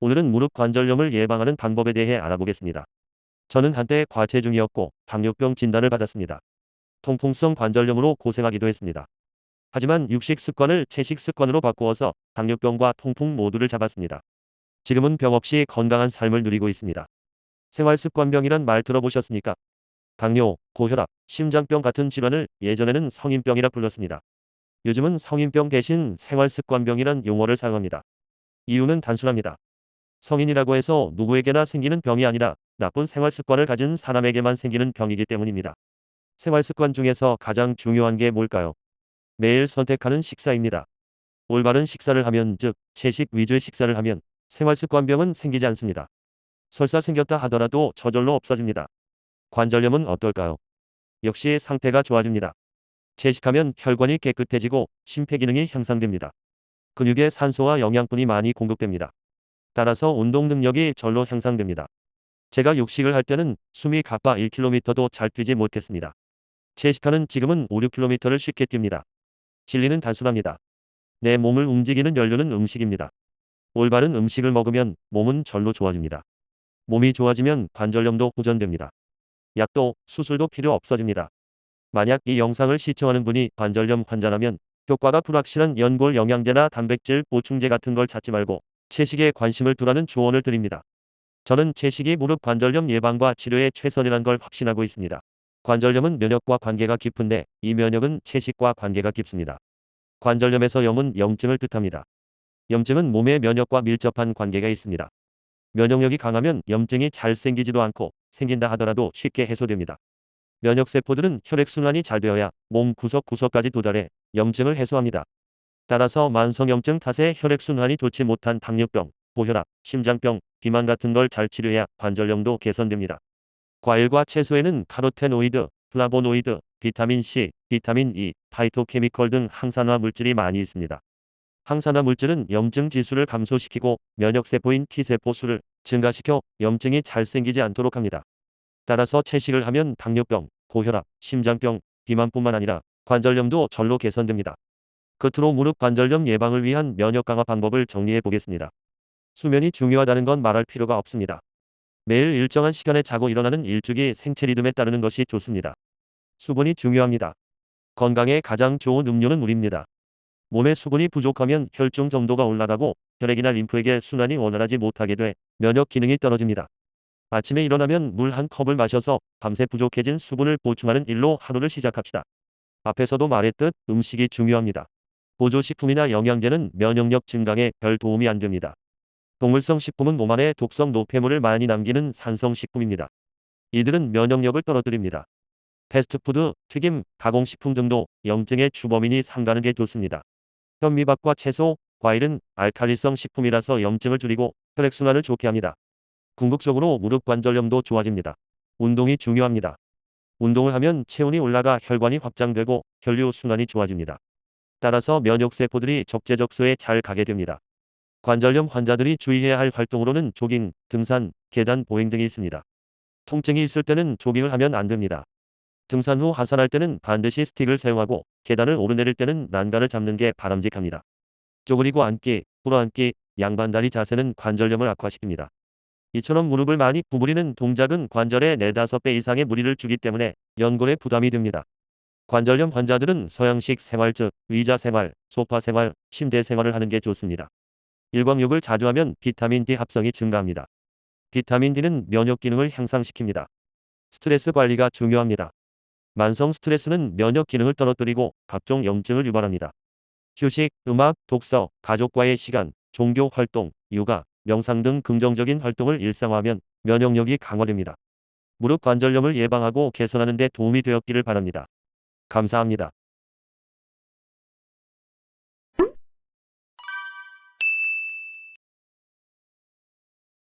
오늘은 무릎 관절염을 예방하는 방법에 대해 알아보겠습니다. 저는 한때 과체중이었고 당뇨병 진단을 받았습니다. 통풍성 관절염으로 고생하기도 했습니다. 하지만 육식 습관을 채식 습관으로 바꾸어서 당뇨병과 통풍 모두를 잡았습니다. 지금은 병 없이 건강한 삶을 누리고 있습니다. 생활습관병이란 말 들어보셨습니까? 당뇨, 고혈압, 심장병 같은 질환을 예전에는 성인병이라 불렀습니다. 요즘은 성인병 대신 생활습관병이란 용어를 사용합니다. 이유는 단순합니다. 성인이라고 해서 누구에게나 생기는 병이 아니라 나쁜 생활습관을 가진 사람에게만 생기는 병이기 때문입니다. 생활습관 중에서 가장 중요한 게 뭘까요? 매일 선택하는 식사입니다. 올바른 식사를 하면, 즉 채식 위주의 식사를 하면 생활습관병은 생기지 않습니다. 설사 생겼다 하더라도 저절로 없어집니다. 관절염은 어떨까요? 역시 상태가 좋아집니다. 채식하면 혈관이 깨끗해지고 심폐기능이 향상됩니다. 근육에 산소와 영양분이 많이 공급됩니다. 따라서 운동 능력이 절로 향상됩니다. 제가 육식을 할 때는 숨이 가빠 1km도 잘 뛰지 못했습니다. 채식하는 지금은 5-6km를 쉽게 뜁니다. 진리는 단순합니다. 내 몸을 움직이는 연료는 음식입니다. 올바른 음식을 먹으면 몸은 절로 좋아집니다. 몸이 좋아지면 관절염도 호전됩니다. 약도 수술도 필요 없어집니다. 만약 이 영상을 시청하는 분이 관절염 환자라면 효과가 불확실한 연골 영양제나 단백질 보충제 같은 걸 찾지 말고 채식에 관심을 두라는 조언을 드립니다. 저는 채식이 무릎 관절염 예방과 치료에 최선이란 걸 확신하고 있습니다. 관절염은 면역과 관계가 깊은데 이 면역은 채식과 관계가 깊습니다. 관절염에서 염은 염증을 뜻합니다. 염증은 몸의 면역과 밀접한 관계가 있습니다. 면역력이 강하면 염증이 잘 생기지도 않고 생긴다 하더라도 쉽게 해소됩니다. 면역세포들은 혈액순환이 잘 되어야 몸 구석구석까지 도달해 염증을 해소합니다. 따라서 만성염증 탓에 혈액순환이 좋지 못한 당뇨병, 고혈압, 심장병, 비만 같은 걸 잘 치료해야 관절염도 개선됩니다. 과일과 채소에는 카로테노이드, 플라보노이드, 비타민C, 비타민 E, 파이토케미컬 등 항산화 물질이 많이 있습니다. 항산화 물질은 염증 지수를 감소시키고 면역세포인 T세포 수를 증가시켜 염증이 잘 생기지 않도록 합니다. 따라서 채식을 하면 당뇨병, 고혈압, 심장병, 비만뿐만 아니라 관절염도 절로 개선됩니다. 끝으로 무릎 관절염 예방을 위한 면역 강화 방법을 정리해 보겠습니다. 수면이 중요하다는 건 말할 필요가 없습니다. 매일 일정한 시간에 자고 일어나는 일주기 생체 리듬에 따르는 것이 좋습니다. 수분이 중요합니다. 건강에 가장 좋은 음료는 물입니다. 몸에 수분이 부족하면 혈중 점도가 올라가고 혈액이나 림프에게 순환이 원활하지 못하게 돼 면역 기능이 떨어집니다. 아침에 일어나면 물 한 컵을 마셔서 밤새 부족해진 수분을 보충하는 일로 하루를 시작합시다. 앞에서도 말했듯 음식이 중요합니다. 보조식품이나 영양제는 면역력 증강에 별 도움이 안 됩니다. 동물성 식품은 몸 안에 독성 노폐물을 많이 남기는 산성식품입니다. 이들은 면역력을 떨어뜨립니다. 패스트푸드, 튀김, 가공식품 등도 염증의 주범이니 삼가는 게 좋습니다. 현미밥과 채소, 과일은 알칼리성 식품이라서 염증을 줄이고 혈액순환을 좋게 합니다. 궁극적으로 무릎 관절염도 좋아집니다. 운동이 중요합니다. 운동을 하면 체온이 올라가 혈관이 확장되고 혈류 순환이 좋아집니다. 따라서 면역세포들이 적재적소에 잘 가게 됩니다. 관절염 환자들이 주의해야 할 활동으로는 조깅, 등산, 계단 보행 등이 있습니다. 통증이 있을 때는 조깅을 하면 안 됩니다. 등산 후 하산할 때는 반드시 스틱을 사용하고 계단을 오르내릴 때는 난간을 잡는 게 바람직합니다. 쪼그리고 앉기, 풀어앉기, 양반다리 자세는 관절염을 악화시킵니다. 이처럼 무릎을 많이 구부리는 동작은 관절에 4-5배 이상의 무리를 주기 때문에 연골에 부담이 됩니다. 관절염 환자들은 서양식 생활 즉 의자 생활, 소파 생활, 침대 생활을 하는 게 좋습니다. 일광욕을 자주 하면 비타민 D 합성이 증가합니다. 비타민 D는 면역 기능을 향상시킵니다. 스트레스 관리가 중요합니다. 만성 스트레스는 면역 기능을 떨어뜨리고 각종 염증을 유발합니다. 휴식, 음악, 독서, 가족과의 시간, 종교 활동, 요가, 명상 등 긍정적인 활동을 일상화하면 면역력이 강화됩니다. 무릎 관절염을 예방하고 개선하는 데 도움이 되었기를 바랍니다. 감사합니다.